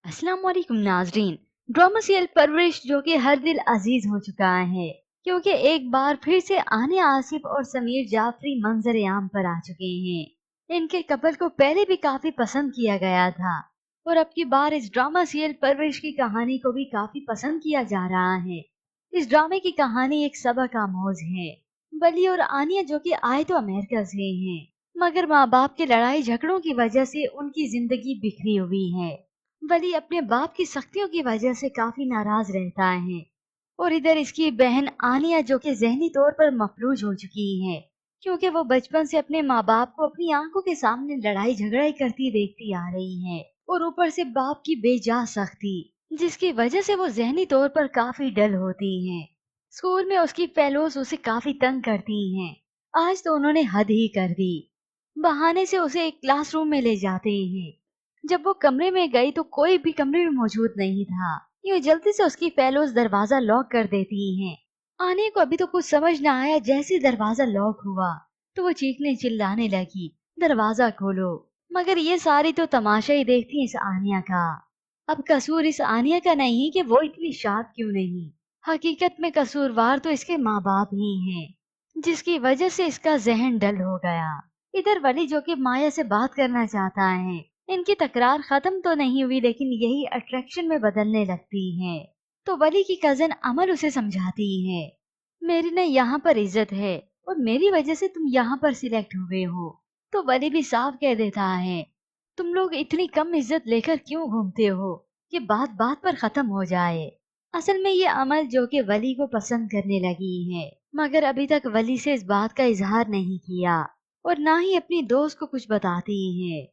अस्सलाम वालेकुम नाजरीन। ड्रामा सीरियल परवरिश जो कि हर दिल अजीज हो चुका है, क्योंकि एक बार फिर से आने आसिफ और समीर जाफरी मंजर आम पर आ चुके हैं। इनके कपल को पहले भी काफी पसंद किया गया था और अब की बार इस ड्रामा सीरियल परवरिश की कहानी को भी काफी पसंद किया जा रहा है। इस ड्रामे की कहानी एक सबक आमोज है। वली और आनिया जो कि आए तो अमेरिका से हैं, मगर माँ बाप के लड़ाई झगड़ों की वजह से उनकी जिंदगी बिखरी हुई है। वली अपने बाप की सख्तियों की वजह से काफी नाराज रहता है और इधर इसकी बहन आनिया जो कि जहनी तौर पर मफलूज हो चुकी है, क्योंकि वो बचपन से अपने माँ बाप को अपनी आंखों के सामने लड़ाई झगड़ाई करती देखती आ रही है और ऊपर से बाप की बेजा सख्ती, जिसकी वजह से वो जहनी तौर पर काफी डल होती है। स्कूल में उसकी फेलोज उसे काफी तंग करती हैं। आज तो उन्होंने हद ही कर दी। बहाने से उसे एक क्लासरूम में ले जाते हैं। जब वो कमरे में गई तो कोई भी कमरे में मौजूद नहीं था। यूं जल्दी से उसकी फेलोज दरवाजा लॉक कर देती हैं। आने को अभी तो कुछ समझ न आया, जैसे दरवाजा लॉक हुआ तो वो चीखने चिल्लाने लगी, दरवाजा खोलो। मगर ये सारी तो तमाशा ही देखती इस आनिया का। अब कसूर इस आनिया का नहीं कि वो इतनी शाद क्यों नहीं, हकीकत में कसूरवार तो इसके माँ बाप ही हैं, जिसकी वजह से इसका जहन डल हो गया। इधर वली जो कि माया से बात करना चाहता है, इनकी तकरार खत्म तो नहीं हुई लेकिन यही अट्रैक्शन में बदलने लगती है। तो वली की कजन अमल उसे समझाती है, मेरी न यहाँ पर इज्जत है और मेरी वजह से तुम यहाँ पर सिलेक्ट हुए हो। तो वली भी साफ कह देता है, तुम लोग इतनी कम इज्जत लेकर क्यों घूमते हो, ये बात बात पर खत्म हो जाए। असल में ये अमल जो कि वली को पसंद करने लगी है, मगर अभी तक वली से इस बात का इजहार नहीं किया और ना ही अपनी दोस्त को कुछ बताती है।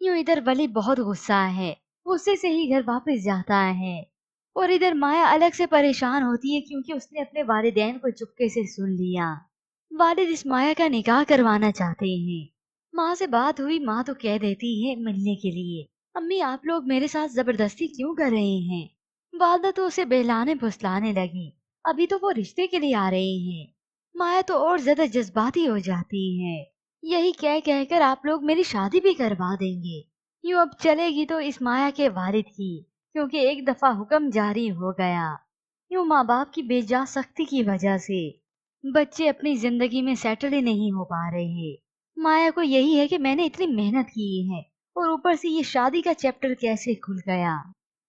यूं इधर वली बहुत गुस्सा है, गुस्से से ही घर वापस जाता है और इधर माया अलग से परेशान होती है, क्योंकि उसने अपने वालिदैन को चुपके से सुन लिया। वालिद इस माया का निकाह करवाना चाहते हैं। माँ से बात हुई, माँ तो कह देती है मिलने के लिए। अम्मी आप लोग मेरे साथ जबरदस्ती क्यों कर रहे हैं। वालदा तो उसे बहलाने फुसलाने लगी, अभी तो वो रिश्ते के लिए आ रहे हैं। माया तो और ज्यादा जज्बाती हो जाती है, यही कह कहकर आप लोग मेरी शादी भी करवा देंगे। यूं अब चलेगी तो इस माया के वालिद की, क्योंकि एक दफा हुक्म जारी हो गया। यूं माँ बाप की बेजा सख्ती की वजह से बच्चे अपनी जिंदगी में सेटल ही नहीं हो पा रहे। माया को यही है कि मैंने इतनी मेहनत की है और ऊपर से ये शादी का चैप्टर कैसे खुल गया।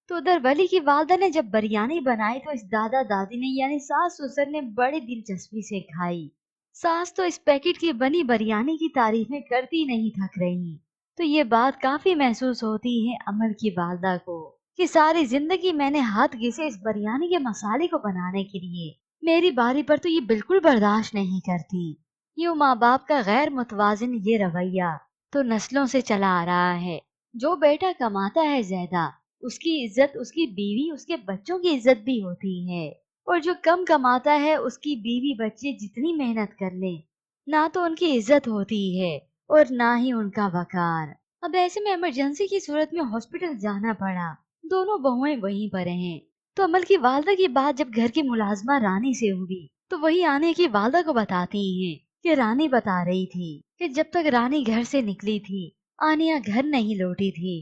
तो उधर वली की वालदा ने जब बिरयानी बनाई तो इस दादा दादी ने यानी सास ससुर ने बड़ी दिलचस्पी से खाई। सास तो इस पैकेट की बनी बिरयानी की तारीफें करती नहीं थक रही। तो ये बात काफी महसूस होती है अमर की वालदा को कि सारी जिंदगी मैंने हाथ घिसे इस बिरयानी के मसाले को बनाने के लिए, मेरी बारी पर तो ये बिल्कुल बर्दाश्त नहीं करती। यूं माँ बाप का गैर मुतवाजिन ये रवैया तो नस्लों से चला आ रहा है। जो बेटा कमाता है ज्यादा, उसकी इज्जत उसकी बीवी उसके बच्चों की इज्जत भी होती है, और जो कम कमाता है उसकी बीवी बच्चे जितनी मेहनत कर ले, ना तो उनकी इज्जत होती है और ना ही उनका वकार। अब ऐसे में इमरजेंसी की सूरत में हॉस्पिटल जाना पड़ा, दोनों बहुएं वहीं पर हैं। तो अमल की वालदा की बात जब घर की मुलाजमा रानी से हुई तो वही आने की वालदा को बताती हैं कि रानी बता रही थी कि जब तक रानी घर से निकली थी आनिया घर नहीं लौटी थी।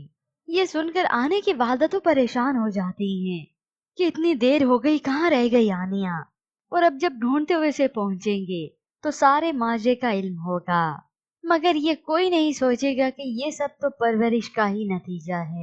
ये सुनकर आने की वालदा तो परेशान हो जाती हैं कि इतनी देर हो गई, कहाँ रह गई आनिया, और अब जब ढूंढते हुए से पहुंचेंगे तो सारे माजरे का इल्म होगा। मगर ये कोई नहीं सोचेगा कि ये सब तो परवरिश का ही नतीजा है।